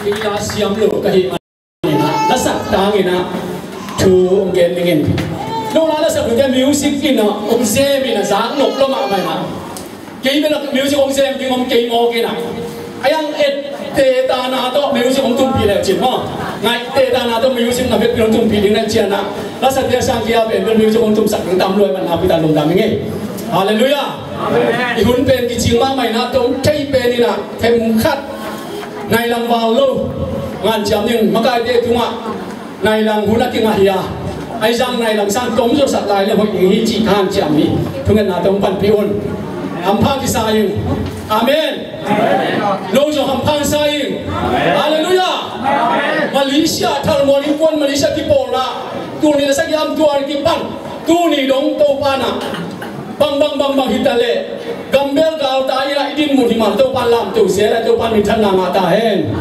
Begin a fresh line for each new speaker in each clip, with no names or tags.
Kaya siyam lo kahit nasak tangin na to getting nung lala sa kuya music ina Zem ina sa nop lo ma na kaya na music Zem di ngom kay mo kina ayang te ta na to music tumpi le chin mo ngai te ta na to music na bet tumpi ding na chian na la sa dia sang kia ben music tum sak tam loi man ha pi ta lom dam nge hallelujah amen ihun pen ki ching ma mai na to kai pen ni na them khat ngai lang wal lo ngan cham ning makai te tunga ngai lang huna ki ngahia ai jang ngai lang sang tom so sat lai le hoi hi chi khan cham ni thungan na tong pan pi on ham pha ki sa yin amen lo jo ham pha sa yin hallelujah Malaysia thal mo ni kon Malaysia ki por na tu ni sa yam tu ar ki pan tu ni dong to pa na bang hitale gambel gal ta ira idin mu di ma to pan lam tu se la to pan ni than na ma ta hen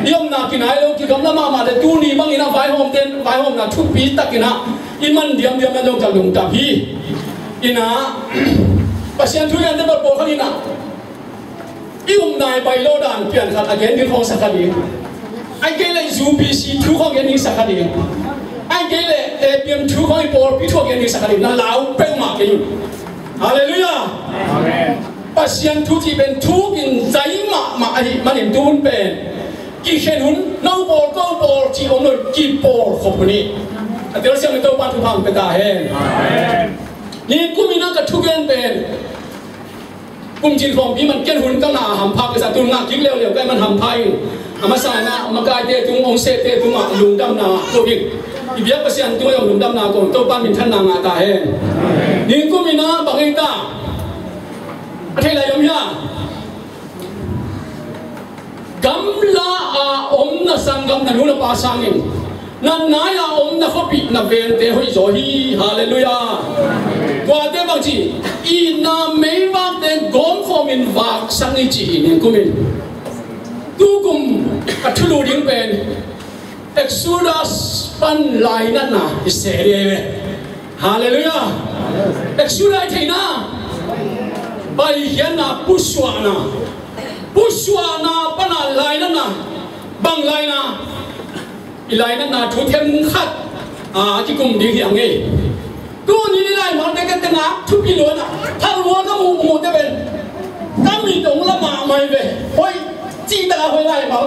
yom na ki nai lo ki gam na ma de tu ni bang ina vai hom na thu pi takina iman diam na lo ka lung ta hi ina pasien thu yan de ba po khani na ium nai bai lo dan pian khat again din khong sakali ai ke le UPC thu khong yan ni sakali ai ke le APM thu khong por pi thu yan ni sakali na lao pe ma ke yu hallelujah amen pasien thu ti ben thu in zai ma ai manin tun ben ki khen hun no por go por chi om no ki por khop ni atel siang to pan thu phang pe ta hen amen ni kumina ka thu gen ben kum jin khom bi man ken hun ka na ham pha ka sa tu nga ki leo ka man ham phai ama sa na ma kai te tung ong se te tung ma lung dam na ko bi ibia pasien tu yo lung dam na ko to pan min than na nga ta hen ni kumina bangai ta athai la yom ya gamla a om na sangam na nu na pa sangin na naya om na khopi na vel te hoi zo hi hallelujah kwa te bang chi I na mei wak te gom khom in wak sang ni chi ni kumin tu kum athulu ding pen Exodus pan lai na na isere hallelujah Exodus thai na bai hian na puswana pana lai na bang lai na ilai na thu them khat ki kum ding hiang nge tu ni lai ma te ka na thu pi lo na thal mo ka mu te ben ka mi dong la ma mai ve hoi chi ta hoi lai ma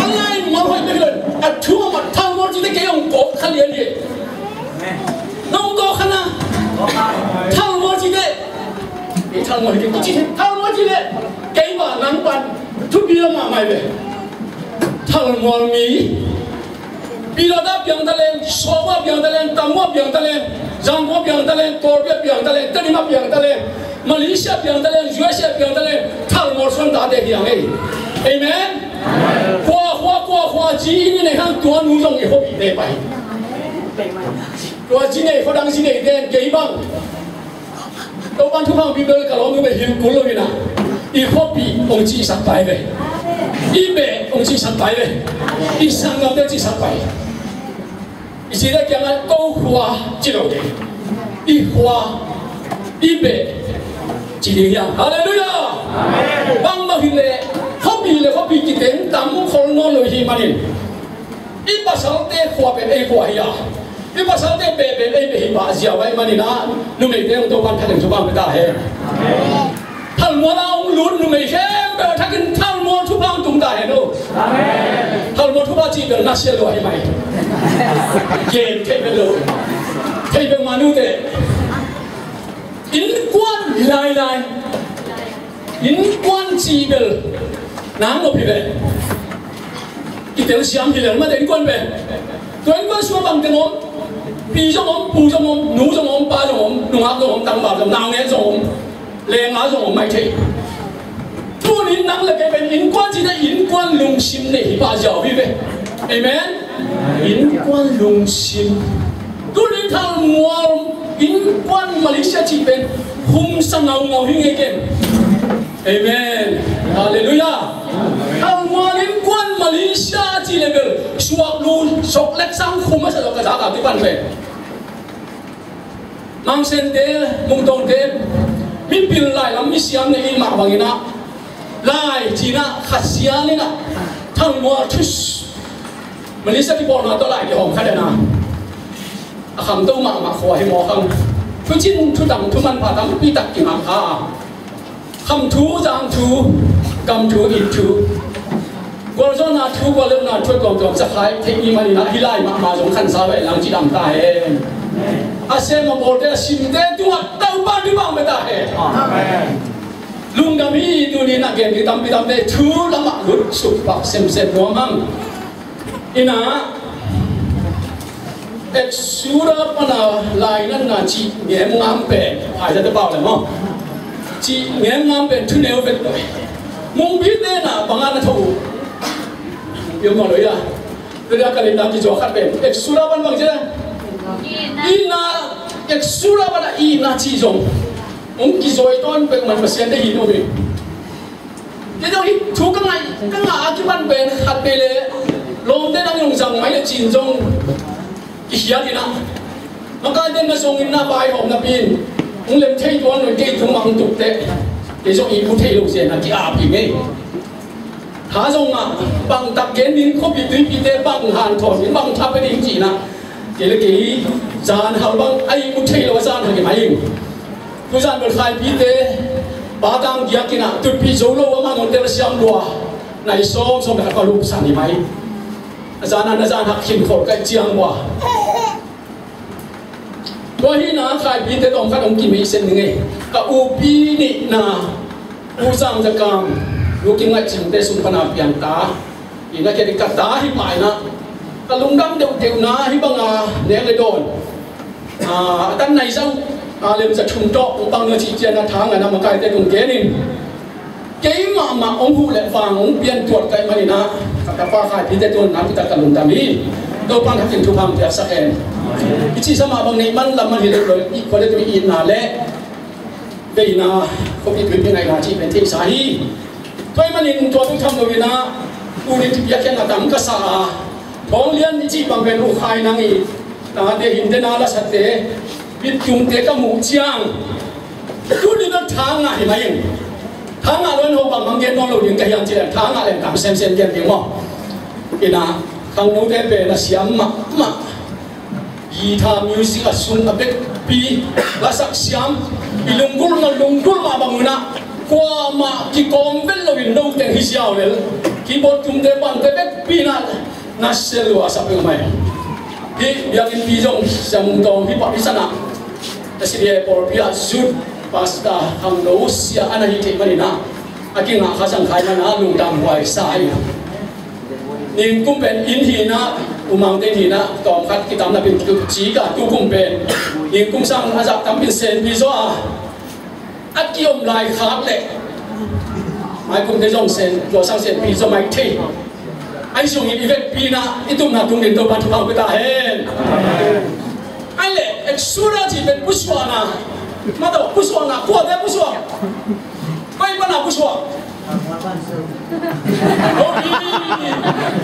alai ma hoi be lo a thu ma thal mo chi te ke ong ko kha lien ni nong ko khana thal mo chi te thal mo ki chi thal mo chi le ke ba nang pan thu pi lo ma mai ve thal mo mi Pilada biang talen, soba biang talen, tamwa biang talen, zangwa biang talen, torbia biang talen, terima biang talen, Malaysia biang talen, USA biang talen, thal morson da de biang eh, amen. Kwa ji ini nih hang tuan nujong eh hobi deh pai. Kwa ji nih, kodang ji nih den gay bang. Kau bantu bang bibel kalau nu behil kulo ina, I hobi ong ji sampai deh. Ibe ong ji sampai deh, I sanggam deh ji sampai. Isi dah jangan kau hua jilo deh, I hua, ibe, jadi yang haleluya. Bang mahile, hobi kita tamu kolon loh himanin. I pasal teh hua be hua ya, I pasal teh be hima siapa manina, numai teh untuk pan kadang coba kita he. Hal muara ulun numai hem, bertakin hal muara cupang tunggu he no. Hal muara cupang cipel nasi loh himai. Game table table manu de in quan lai in quan chi bel nang mo pibe itel siam hiler ma de in quan be to in quan suwa bang tengom pi jong om pu jong om nu jong om pa jong om nu ha jong om tang ba jong nang ne jong om le nga jong om mai thei tu nin nang le ke ben in quan chi de in quan lung sim ne hi ba jiao bi be amen in quan lung sim tu nin thal muar in quan Malaysia chi ben hum sang ngau hi nge ken amen hallelujah thal muar in quan Malaysia chi level suak lu sok lek sang khum sa ka sa ka ti ban be mang sen de mung dong de mi pil lai lam mi siam ne i ma bangina lai China khasian na thang mua thus Malaysia ki bon na to lai ki hom khada na kham to ma khwa hi mo kham thu chin thu dang thu man pha dang pi tak ki ma kha kham thu jang thu kam thu in thu Gua zo na thu gua le na thu gong gong sa khai thei ni mani na hilai ma jong khan sa ve lang chi dam ta he a se ma bol de sim de tu tau ba di bang me ta he amen lung da mi tu ni na gen ni tam pi tam de thu la ma lut su pak sem no mang ina exura pana lai nan na chi ngem ngam pe hai da ba le mo chi ngem ngam pe thu neu ve mong bi de na bang na thu Yung mga loya, kaya kalenda ki jo khat ben, eksura ban bang jena, ina eksura ban ina chi jong, ki joy ton ben man masyan de hino be. Kaya hi thu kang aki ban ben khat bele, lom de nang yung jang mai le chin jong, ki hiya dina, maka den na jong na bai hom na pin, lem thei ton le ke thung mang tuk te, ke jong i bu thei lu se na ki a pi me. Há dòng à bằng tập kiến đến không bị tùy bị tê bằng hàn thổi đến bằng tháp cái đình chỉ na cái là cái gian hào bằng ai muốn thấy là gian hay cái máy tôi gian được khai bị tê ba tang kia kia na tụi bị dấu lâu mà ngọn tê là xiang đùa này xóm xóm phải có lúc sản đi máy gian hạc hình khổ cái chiang quá tôi hi na khai bị tê tổng phát ông kim mỹ sen nghe cả upi nị na u sang ra cam looking at some days on Panapian ta, in a Kata, he might not. A long dam de na, he banga, nearly dawn. That nice out, Alim a chum dog, Bangachi and a tongue and a Makai de Dunganin. Game Mamma, on who let Fang, Pian Port Marina, Katapa, Pitaton, Napita Kalundami, no one having to come to a second. It is some among the man, Lamani, equal to be in Ale, Veina, Kopi Pinachi, and takes Sahi. Tôi mà nhìn tôi cũng thầm rồi na, u đi tiếp cái nào tắm cái sa, thong liên chỉ bằng bên u khai năng ý, để hình thế nào là sát thế, biết chung thế cái mũ chiang, tôi đi nó thang ngài mà yên, thang ngài luôn hồ bằng cái nó lâu những cái yang chỉ là thang ngài làm cảm xem cái tiếng mò, cái na, thằng nô thế về là xiêm mà, guitar music là sung abek pi, là sắc xiêm, lung gul mà bằng na. Qua mà khi con biết là mình đâu tiền hi xiao đấy, khi bot chúng ta bằng cái bếp pina nasel lu asap yang mai, hi biar ini bijong samung tong hi pak sana, tapi dia porpia zut pasta hang lousia anak hiti mana, aki ngah kasang kai mana lung dam wai sai, ning kumpen in hina umang ten hina tong kat kita na bin tu jika tu kumpen, ning kum sang ajak tampil sen bizo aki om lai khap le mai kum te jong sen lo sang sen pi zo mai thi ai sung i vet pi na itum na tung den to ban thang ta hen ai le exura ji ben buswana ma do buswana ko de buswa pai bana buswa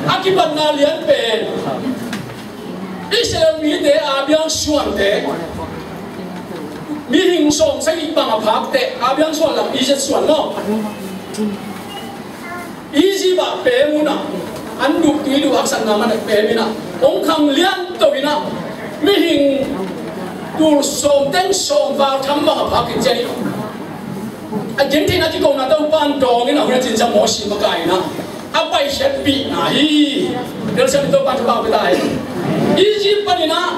aki ban na lian pen Israel mi de abyang suan de mi hình song sai đi bằng pháp tệ abyang suan làm ý suan no ý gì bà bé mu na anh đục tuy đục san na mà bé mi na ông khang liên tôi na mi hình đu song tên song vào thăm bằng pháp cái gì anh chính thì nó chỉ còn là đâu ban đồ cái nào cái chính trong mỏ xì mà cái na anh bay sẽ bị này để xem đâu ban cho bao cái này ý gì bà đi na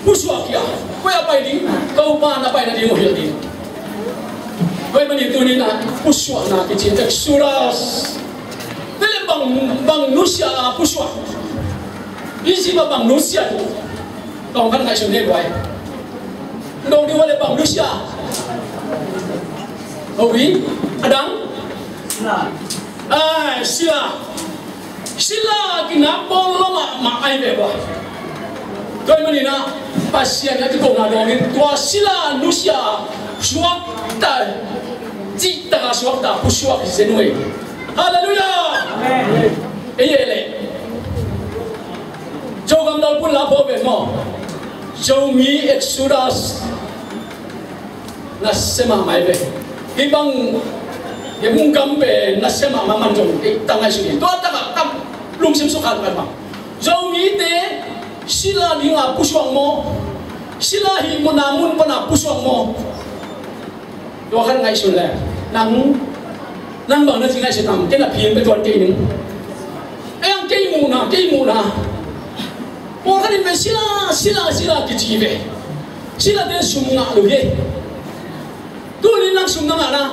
busua kia quay bay đi câu ban na bay na đi một hiệu đi quay mà nhìn tôi đi na busua na cái chuyện thực suras thế là bằng nusia busua ý gì mà bằng nusia còn cái này chuyện gì vậy đâu đi qua là bằng nusia Owi, adang, sila kinapol lo ma ay beba. Kau mana na pasien yang kita nak dongin, tua sila nusia suak ta, cita suak ta, pusuak senui. Haleluya. Amen. Jauh gamdal pun lapo bemo, jauh mi Exodus nas sema mai be. Ibang cái mùng cầm về nó xem mà mình dùng cái tăng ngày sinh đó ta gặp tăng lùng xem số khăn mà dầu nghĩ thế sila đi ngà pusuang mo sila hi mo namun pa na pusuang mo do khăn ngày sinh là nắng bằng nó chỉ ngày sinh nằm cái là phiền cái tuần kỳนึงem cây mù na我看你们是啦，给几位，是啦的熊啊，对不对？都你那熊啊那，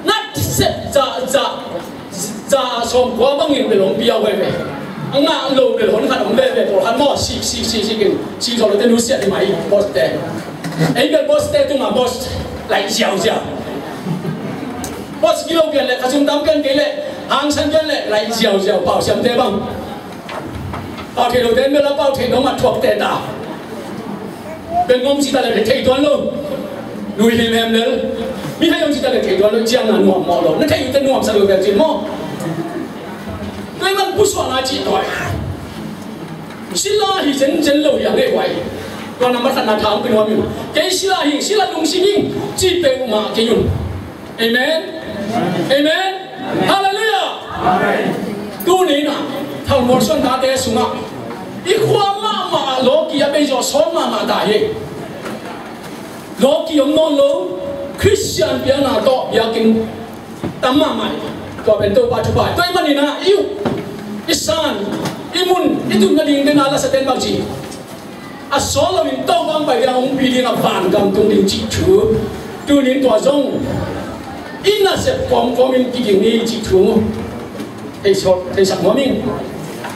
那是咋从国邦人的龙比较会呗？啊，路的龙看龙呗，我看么是个，是做了的路线你买 boss 的，一个 boss 的都嘛 boss 来笑笑 ，boss 几路边嘞，他从当边给嘞，行山边嘞来笑笑，报上对吧？ bao thầy đầu tiên mới là bao thầy nó mà thuộc tệ ta bên ông chỉ ta là để thầy toán luôn nuôi hiền em nữa mi hay ông chỉ ta là thầy toán luôn chiang là nuông mò luôn nó thầy tên nuông sao được việc gì mò cái mình不爽啊chỉ tội xin la thì chân lâuอย่างnày vậy còn nằm bắt thành thằng bên ngoài mình cái xin la đúng xin nhưng chỉ bề mà cái nhung amen hallelujah tu này nè thằng một xuân đã té xuống ạ, ít khoa mà lỗ kia bây giờ son mà đại hệ, lỗ kia ông non lỗ, Christian bây giờ nào đó bây giờ kinh tâm mà mày, có bên tôi bắt chụp bài, tôi mà nhìn na yêu, ít san, ít mun, ít tụi nó đi đến nào là sẽ đến bao gì, à son là mình tao vang bài rằng ông bị đi ngập phản cầm tung đến chỉ thứ, từ đến tòa rong, ít là sẽ có mình cái gì này chỉ thứ, thầy sẵn hóa mình.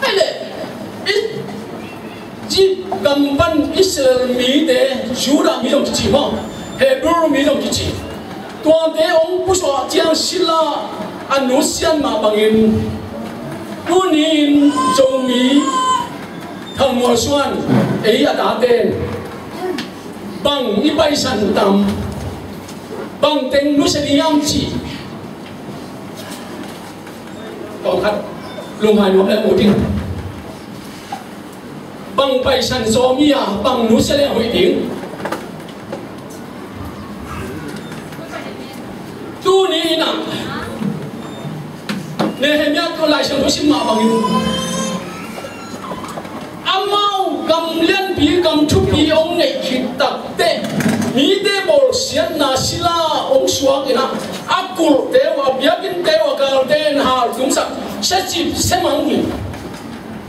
Hay là ít chỉ cầm văn Israel Mỹ để Judah Mỹ đồng chỉ mà Hebrew Mỹ đồng chỉ toàn thế ông不说将希腊安努先嘛bằng in tu nín châu Mỹ thằng mùa xuân ấy là đã tên bằng ít bay sẵn tầm bằng tên núi sẽ đi am chỉ còn khách lùng hải nuông lại một tiếng bằng bài sản gió mía bằng núi sẽ lại hội tiếng tu ní nè nè hem nhát có lại sang núi xin mà bằng amau cầm liên bí cầm chụp bí ông này khít tập tê ní tê bol xiết na sila ông suak ina akul tê wa biakin tê wa kal tê na đúng sắc sẽ chìm sẽ mang gì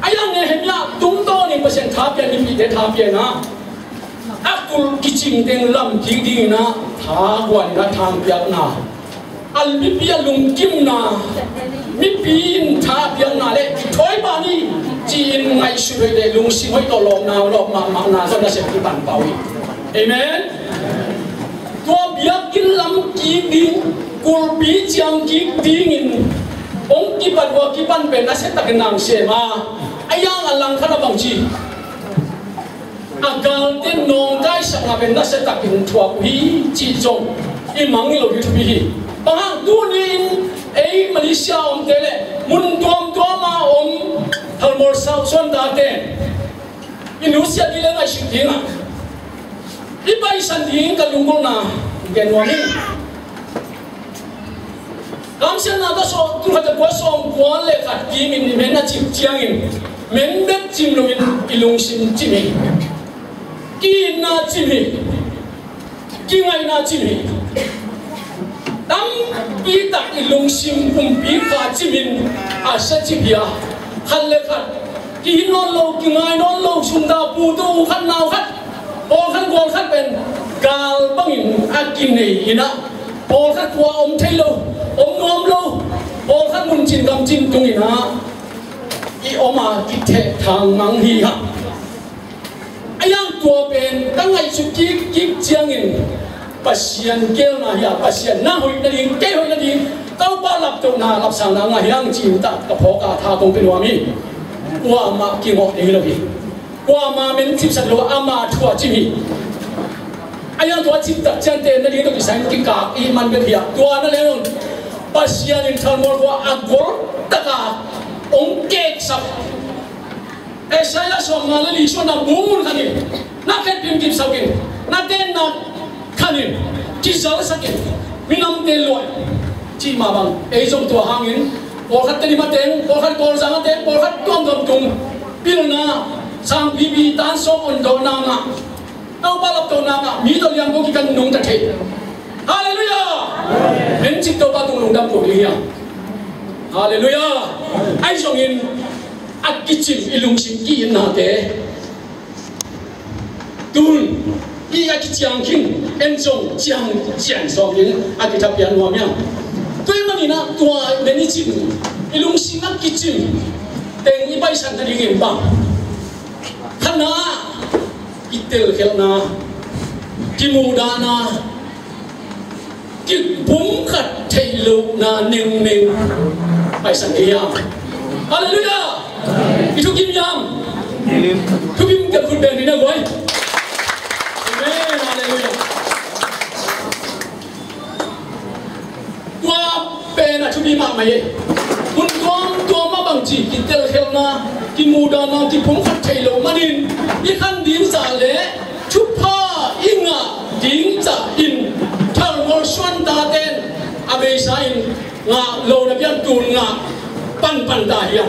ai đang nghe hem nhát đúng đó nên bớt sen tháp biển đi để tháp biển na akul kicing teng lam kí đi na thá quan na tham biển na al mi bia lung kim na mi pin tháp biển na le thoi ba ni chỉ ngày xưa để lung sinh hơi to lom mà na cho nó sẽ bị bàn bảo amen tua bia kinh lam kí đi cul bi chiang kí đi in ông kí ban qua kí ban bên nó sẽ tắc nang xe mà ai yang alang khana bang chi agal ten nong kai sa na ben na se tak in thua hi chi chong i mang lo hi hi bang tu nin ei Malaysia om tele mun tuam ma om thalmor sau son da ten Indonesia di le ngai shi tinga i bai san ding ka lungol na gen wa mi kam sen na da so tu ha da kwa som kwa le ka ki min men na chim chiang in men bet chim lo min ilung sim chimi ki na chimi ki ngai na chimi dam bi ta ilung sim bi ka chimin a sa chipia khal le khat ki non lo ki ngai non lo sum da pu tu khat nau khat o khat gol khat ben gal bangin akin nei ina o khat wa om thei lo om nom lo o khat mun chin gam chin tung ina i oma ki the thang mang hi ha ayang tua ben tang ai su ki chiang in pasian kel na ya pasian na hoi na ding ke hoi na ding tau ba lap to na lap sang na nga hiang chin ta ka pho ka tha tong pe wa mi wa ma ki ngo ni lo hi wa ma men chip sa lo ama thua chi mi ayang tua chip ta chan te na ding to ki sang ki ka i man be ya tua na le pasian in thal mo wa agor ta ka ông kẹt sập, Esaya soal lý số na bumun kanin, na kẹt pin sau kia, na tên na kanin, chỉ giáo sa kia, minam tên loi, chi mà bằng ấy trong tua hàng in bỏ khát tên mà tên bỏ khát cồn sang tên bỏ khát tuông gầm tung pil na sang bibi tan so on do na nga tao ba lap do na nga mi do liang ko ki kan nung ta the hallelujah men chik to ba tung lung dam ko li ya hallelujah ai jong in akichim ilung sim ki na te tun i akichang king en jong chang jian so king akitap yan wa mya tôi mà nina tua meni chim ilung sim akichim teng i bai san ta ding ba khana itel khelna kimudana ki bum khat thailu na ning ning bai san ya hallelujah itu kim yam tu kim ka kun ben ni na goi amen hallelujah tua pe na tu bi ma mai kun tua ma bang chi ki tel khelna ki mudana ki bum khat thailu manin i khan din sa le chu pha inga ding cha in thal mol swan ta ten abe sain nga lo na pian tun nga pan da ya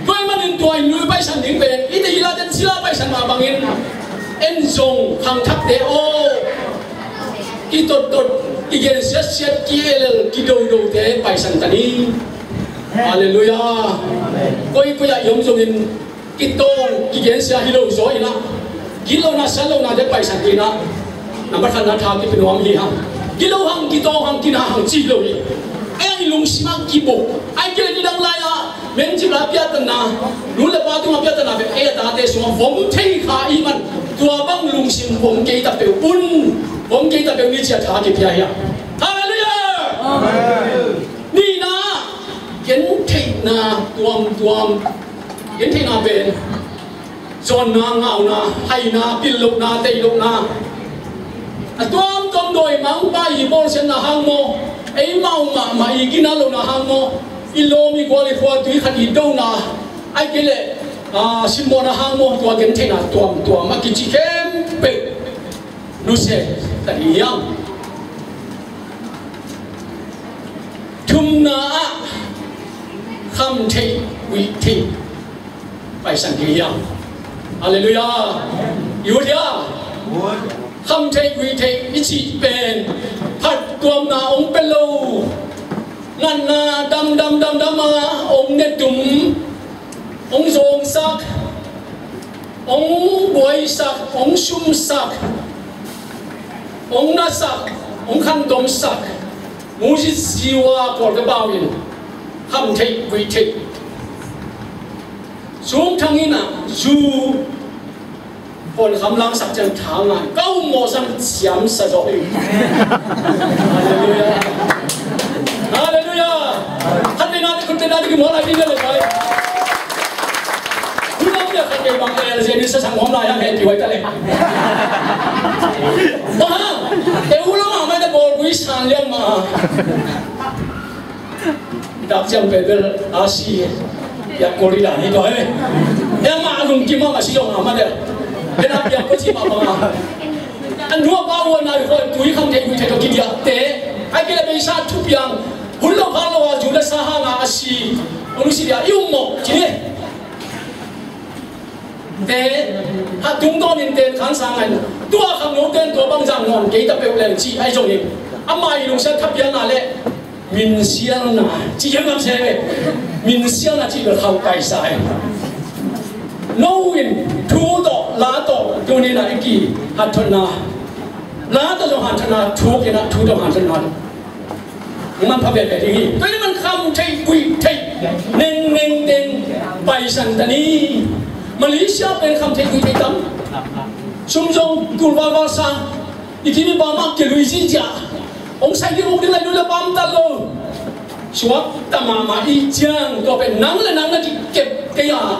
tôi mà nên tuổi nuôi bay sản những về ít thì là đến sila bay sản mà bằng en zong hàng tháp thế ô ít tốt ít cái xét kia là cái đầu thế bay sản tani hallelujah coi ya yom zong in cái tông cái xét hi đâu rồi na cái lâu na salo na để bay sản kia na nằm bắt na thao cái bên hoàng hi ha cái lâu hàng cái tông hàng cái na hàng chi lâu đi ai lung sim ki bo ai ke ni dang la ya men ji la pya tan na lu le pa tu ma pya tan na be e ta te so vom thei kha i man tua bang lung sim vom ke ta pe un vom ke ta pe ni cha tha ke pya ya hallelujah amen ni na yen thei na tuam yen thei na be zon na ngau na hai na pil luk na tei luk na tuam tom doi mang ba i bol sen na hang mo ấy mau mà ý kiến nào là hàng mò ilo mi qua đi qua tuy khát đi đâu na ai cái lệ xin mò na hàng mò tua kiến thế nào tua mà cái chi kem bể nu se tại yang thum na kham thei vi thei phải sang cái yang hallelujah yêu dia kham thei vi thei ít chỉ bên phát tuam na ông pelo ngăn na đam ma ông nét tum ông rong sak ông boy sak ông sum sak ông na sak ông khăn dom sak mu si siwa ko cái bao in kham thei vi thei xuống thang in à du còn khám lang sắc chân thang à câu mò sang xiêm sa rồi hallelujah hallelujah hắn bên nào thì con cái món này đi lên rồi chúng ta biết cái bằng cái là gì đi sang món này hay thì vậy ta lên đều lo mà cái bol quý sản liang mà đặc trưng về cái Asia ya Korea đi rồi em mà dùng kim mà sử dụng mà đấy cái nào biết có gì mà anh nuôi bao nhiêu này rồi túi không thể cho cái gì thế ai cái là bây giờ chụp yang hôn lo phá lo dù là sa ha ngã asi ông sĩ dia yêu mộc chứ thế chúng tôi nên tên khán sang anh tua không nói tên tua băng rằng ngon cái tập biểu lên chi ai dùng gì mai lúc sau thắp yang lại mình xiang na chỉ những làm sao vậy mình xiang na chỉ được không tài sai Knowing thu to lá to cho nên là cái hạt thôn na lá to trong hạt thôn na thu cái na thu trong hạt thôn naมันพาแบบนี้ตัวนี้มันคำใช้กุยใช้เน่งเด้งไปสันตานีมาเลเซียเป็นคำใช้กุยใช้ตั้มชุมชนกุลวาวาซาอีกทีนี้บามาเกลุยซิจ่าองค์ใส่ที่องค์นี้เลยดูแลบามตลอดชัวตามาอีจังตัวเป็นนังและนังที่เก็บเกียร์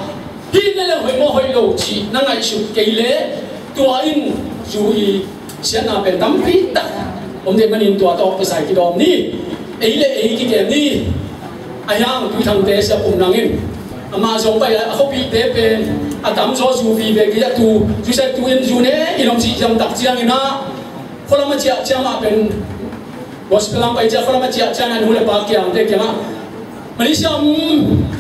พี่นั่นแหละหอยมอหอยโลจีนั่งไอชุดเกลี่ตัวอินจูอีเสียนาเป็นตั้มพิษผมเด็กมันอินตัวต่อไปใส่กิโลนี่ไอ้เล่ไอ้กิเกนี่ไอ้ยังคุยทางเตะเสียปุ่มนังอินมาส่งไปแล้วเขาปีเตะเป็นอาตามโซจูฟีเบกิจะตูจูใส่ตูอินจูเนี่ยอินอมจีจำตักเจียงอินะคนละมาเจียมาเป็น gospel lang pa ija kala macia chana nule pa kya te kya Malaysia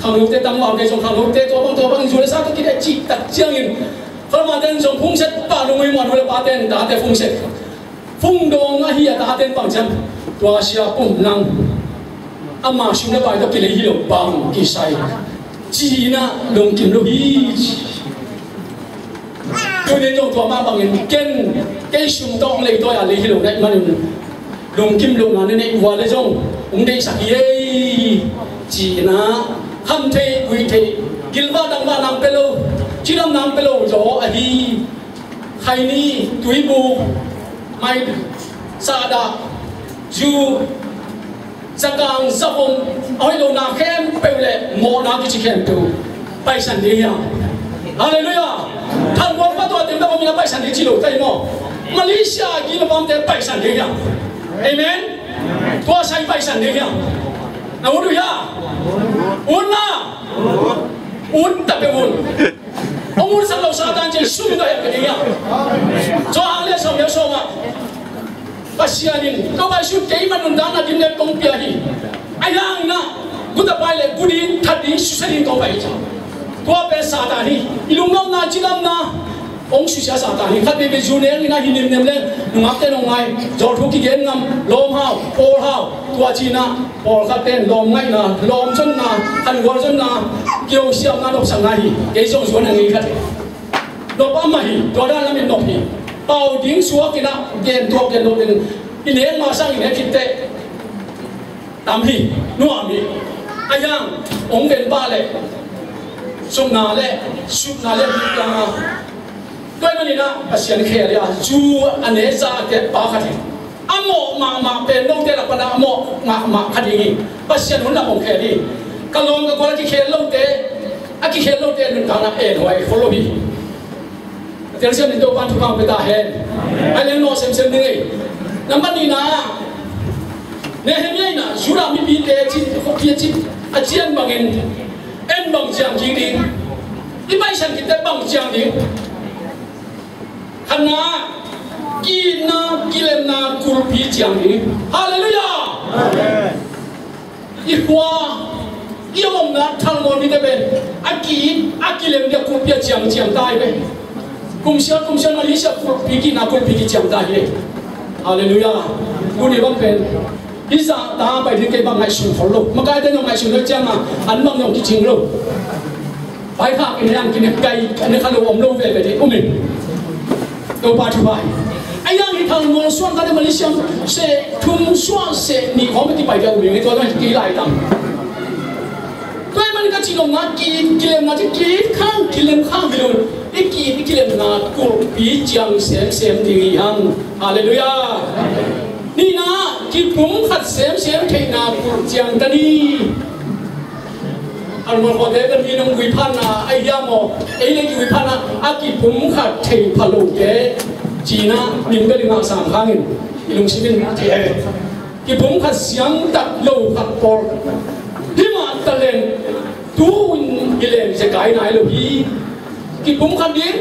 khang te tam wa ke jong khang te to bang jule sa to ki de chi tak chiang in kala ma den jong phung set pa lu mai mon nule pa ten da te phung set phung dong a hi ta ten pang cham to asia pum nang ama shung na ba to ki le hi lo bang ki sai chi na long kim lo hi tôi đến trong thua ma bằng những cái súng tông lấy tôi à lấy hiểu đấy mà lồng kim lồng là nên qua lấy trong ông đây sạc ye chỉ na ham thế quý thế gilva đằng ba nam pelo chỉ nam pelo gió à hi hay ni túi bu mai sa đa ju zakang zapom oi lo na khem pele mo na ki khem tu pai san đi à Hallelujah. Thằng quân bắt tôi tìm đâu mình là bài sản chỉ lộ tay mò. Malaysia ghi là bom tên bài sản đấy nhá. Amen. Tôi sai bài sản đấy nhá. Nào uống được nhá. Uống na. Uống tập cái uống. Ông uống sang lâu sa tan chỉ sung cái cái nhá. Cho hàng lên xong nhớ xong à. Pasianin. Kau basu kei manun dana kim lên công bia hi. Ai lang na.กูจะไปเลยกูดีทัดดีสุดที่ต้องไปจ้ะตัวเป็นซาตานีอีลุงน้องนาจิลำนาองค์สุชาซาตานีขัดไปเป็นจูเนียงนะหินิมเนมเล่นุ่งอัพเต้นองไงจอดทุกที่เย็นงำลมห้าวโอห้าวตัวจีน่าพอขัดเต้นลมไงนะลมจนนาหันหัวจนนาเกี่ยวเสียมนาดอกสังไงเกี่ยวส่วนอย่างนี้ขัดดอกอ้ำมาหิตัวด้านละมินดอกหิเป่าดิ้งสัวกินะเกณฑ์ตัวเกณฑ์ดอกเป็นอีเลี้ยงมาสร้างอีเลี้ยงคิดเตะตามหินัวมีไอ้ยังองค์เป็นบ้าเลยสุนาเล่สุนาเล่มีกลางด้วยมันนี่นะภาษาอังกฤษเนี่ยจูอันนี้จะเก็บปากขัดอ่ะหมอมาเป็นน้องเด็กคนละหมอมาขัดอย่างนี้ภาษาหนุนละองค์แค่นี้กลองกับคนที่เขียนลงเตะอ่ะที่เขียนลงเตะหนึ่งครั้งนะหน่วยคนละบีเดี๋ยวเชื่อมตัวกันทุกครั้งไปตาเห็นไอ้เรื่องโน้ตเซ็มนี่น้ำมันนี่นะเนี่ยเห็นไหมนะสุรามีบีเตะจิตพวกเพียจิตอาเจียนบางเงินเอ็นบางจางจริงดิที่ไม่ฉันคิดแต่บางจางดิขณะกินนากิเลนากุลปีจางดิฮาเลลูยาอีหัวอีมงนะทั้งหมดนี่เป็นอากิเลนเนี่ยกุลปีจางได้ไหมกุมเชียมาลิเชียกุลปีกินากุลปีจางได้เลยฮาเลลูยากุนี่บังเป็นที่สาตาไปถึงไกบังไงสุนทรโลกมาไกลแต่ยังไงสุนทรจังอ่ะอันบังยังกิจริงโลกไปข้ากินยังกินไก่อันนี้ข้าเราอมโลกไปที่อุ้มเราปาทุบายไอ้ยังที่ทางมอส่วนกันในมาเลเซียเสทุ่มส่วนเสนี่เขาไม่ที่ไปเดียวเลยตัวนั้นกี่หลายตังด้วยมันก็จีนงากิเลนนาที่กิเลนข้างไปเลยไอ้กิเลนนากูปีจังเสียมดียังฮาเลลูยานี่นะที่ผมขัดเสียมเทนากูจังตานีอันวันก่อนเด็กมีน้องวิพันธ์นะไอ้ยามอไอ้เล็กวิพันธ์นะอากิผมขัดเทพะโลเกจีน่านิ่งก็ลิงาสามครั้งอีลุงชิบินเทกิผมขัดเสียงตัดโลขัดปอลที่มาตะเลนตูนกิเลนจะไกลไหนหรือพี่กิผมขัดดิ้ง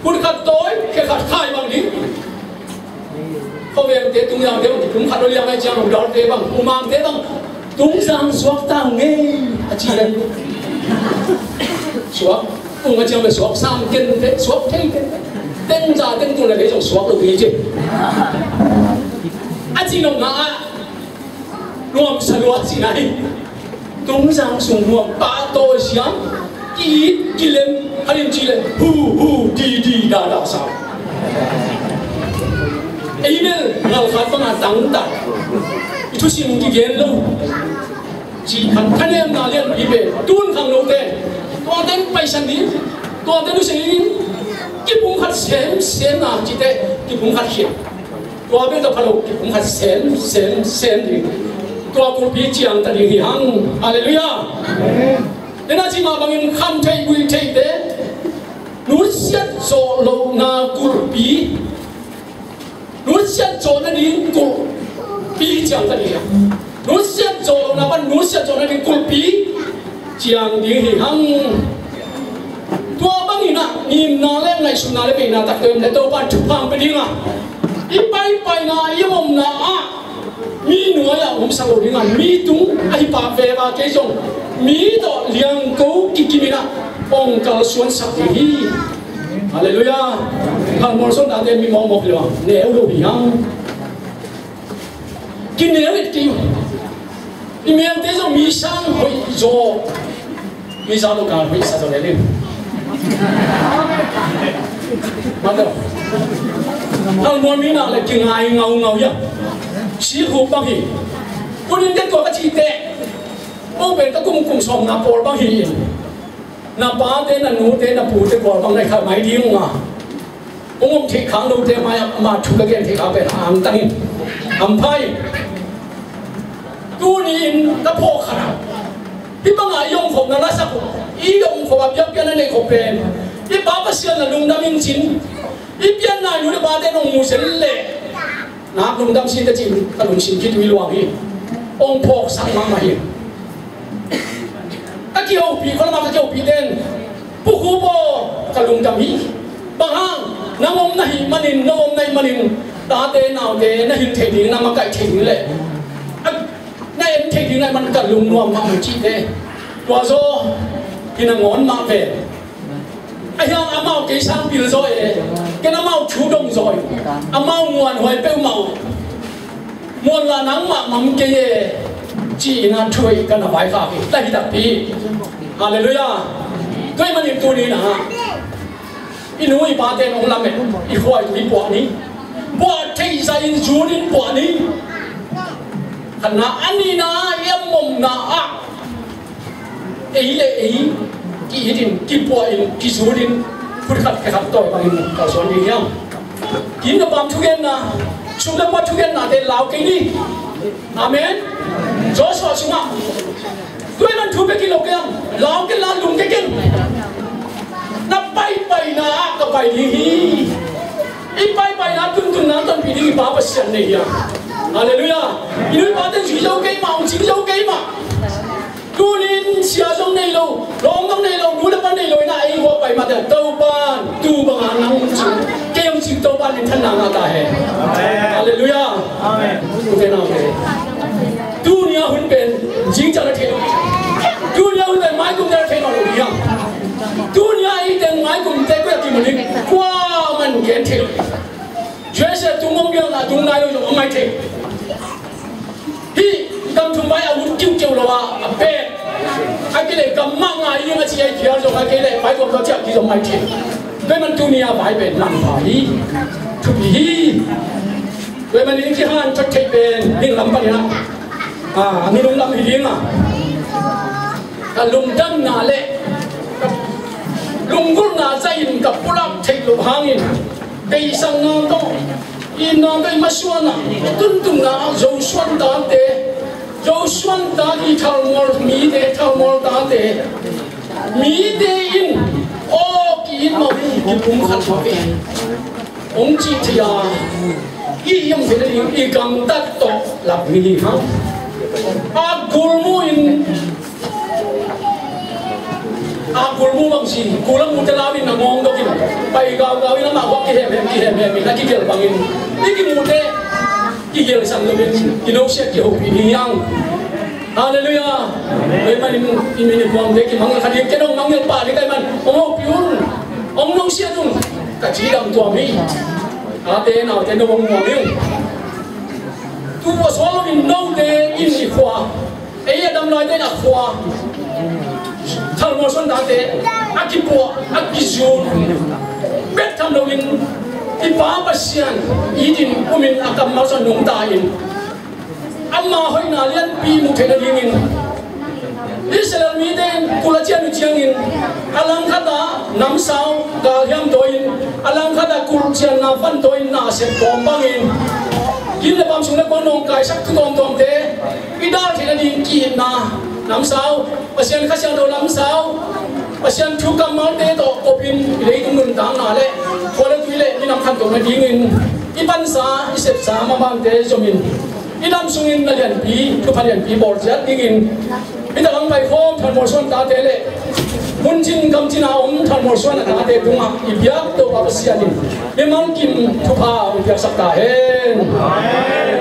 คุณขัดโต้ยแค่ขัดข่ายบางดิ้งเขาเวียนเตะตุ้งยางเตะบางผมขัดเราเรียกให้เจ้าหนุ่มดอลเตะบางอุมามเตะบางตุ้งสังสวกตังเงี้ยอาชีพสวกตุ้งอาชีพเป็นสวกสามเกณฑ์เตะสวกเท่เต้นจ่าเต้นตัวไหนที่ส่งสวกเราดีจริงอาชีพน้องน้ารวมสลวจีไหนตุ้งสังส่งรวมปาโตเสียงกิเลนอะไรจีเลนฮูดีดาสาวไอ้เมื่อเราขัดปัญหาต่างๆทุกสิ่งที่เกิดแล้วจีขัดคะแนนนาเลียนอีเบตุนทางโลกเต้ตัวเต้นไปสันนิษตัวเต้นรู้สึกกิบุ้งขัดเสียมนะจีเต้กิบุ้งขัดเขียนตัวเป็นตัวพลุกิบุ้งขัดเสียมดิตัวกุปีจีอังตันยิงฮาเลลูยาเดี๋ยวน่าจีมาบางอย่างคำเทกุยเทเต้รู้สึกโซโลนากุปีรู้สึกโจนั่นเองกูปีจังตันเองรู้สึกโจนับรู้สึกโจนั่นเองกูปีจังดีหังตัวบางอย่างนะนี่นาเล่นในสุนาเล่นไปนาตักเติมในตัวบ้านทุกพังไปดิ้งอ่ะ ipai na imom na mi nuaya sang ringan mi tung ai pa ve ba ke jong mi do liang ko kikimina ong kal suan sakhi hallelujah kan mor son da de mi mo mo lo ne lo yang kin ne rit ki ni me te jong mi sang hoi zo mi sa lo ka hoi sa zo le le ma do kan mor mi na le ki ngai ngau ya si khu bang hi kunin det ko ka chi te o ben ka kum som na por bang hi na pa te na nu te na pu te por bang nei kha mai ding ma ong thi khang lu te ma thu ka gen thi ka ben ang tang am phai tu ni in ka pho khara pi bang a yong khop na la sa ko i yong khop a pyap pian na nei khop pen i ba pa sian na lung dam in chin i pian na nu de ba te nong mu sen le na lung dam sin te chin ka lung sin ki tu luang hi ong phok sang ma ma hi ta ki ho pi ko ma ka ki ho pi den pu khu bo ka lung dam hi bang hang na ngom na hi manin na ngom nai manin ta te nao te na hin the ding na ma kai the ding le na em the ding nai man ka lung nuam ma mu chi te wa zo ki na ngon ma ve ai hang a mau ke sang pi rồi cái nó mau chủ động rồi a mau nguồn hoài bêu màu nguồn là nắng mà mắm cái chỉ là chui cái nó phải phá cái đây đặc biệt hallelujah cái mà niệm tu đi nè in nuôi ba tên ông làm mẹ in khoai tụi bỏ ní bỏ thay ra in chú in bỏ ní thành na anh đi na em mồm na ấy lệ ấy ki hitin ki po in ki surin put khat ka khap toy bang in ka son ni yang kin na pam thugen na sumla pa thugen na de law ke ni amen joshua sunga tuai man thu be ki lo ke law ke la lung ke ken na pai na ka pai li hi i pai na tun na ton pi ni ba pa sian nei ya hallelujah inui ba den ji zo ke ma ong ji zo ke ma tu nin sia trong này lâu, long trong này lâu, núi đất ban này lâu na ai qua bảy mặt được đâu ban, tu bằng hàng năng chịu, cái ông chịu đâu ban nên thân năng ta hè, hallelujah, tu thế nào thế, tu nia huấn bên, chính cho nó thế nào, tu nia huấn bên mai cũng cho nó thế nào được không, tu nia ai tên mai cũng thế quyết định mình qua mình kiến thế, chuyện sẽ tu mong biết là tu này đâu dùng mai thế, hi cầm thùng máy à muốn kêu rồi à bé cái này cầm mang ai nhưng mà chỉ ai kia rồi cái này phải có chắc thì rồi mai chết cái mình tu nia phải bên làm phải tu hi cái mình những cái han chắc chạy bên nhưng làm phải à mình đúng làm gì điên à cái lùng đâm nà lệ lùng gút nà dây gặp bút lắc chạy lục hangin cây sang ngang to in ngang cây mất xuân à tung nà dầu xuân đan tê dầu xuân ta đi thao mồi mì để thao mồi ta để mì để in ô kỳ màu kỳ cũng khăn khó về ông chỉ thì ý em phải là ý cầm đất to là mì ha gulmu in gulmu bằng gì gulam một cái lao in là ngon đâu kì bay gạo in là mà có cái hẹp là cái kiểu bằng in cái một cái cái kiểu sang người cái nấu xe kiểu bị nhang hallelujah với mình mình quăng đấy cái măng khát cái đông măng nhân bà cái mình ông piun ông nấu xe luôn cả chỉ làm tua mi thế nào thế nó bông mồm miếng tu có số mình nấu thế in gì khoa ấy đâm lại thế là khoa thằng một số đá thế akipo akizun bet thằng đâu in ipa pasian idin umin akam mau son nung ta in amma hoi na lian pi mu thena dingin Israel mi den kula chian chiang in alang khata nam sao ga hiam toin alang khata kul chian na fan toin na se kom bangin kin le bam sung le kon nong kai sak tom tom te ida thena ding ki na nam sao pasian kha siang do nam sao pasian thu kam mal te to kopin le tung nun dang na le khole tui le ni nam khan to na dingin ipan sa isep sa ma bang te zomin idam sungin na lian pi tu phalian pi bor jat dingin ida lang bai khom than mor son ta te le 문진 감진아 엄탈 몰수하나 나대 동학 이비약 또 바보시아님 예망김 투파 비약삭다 헨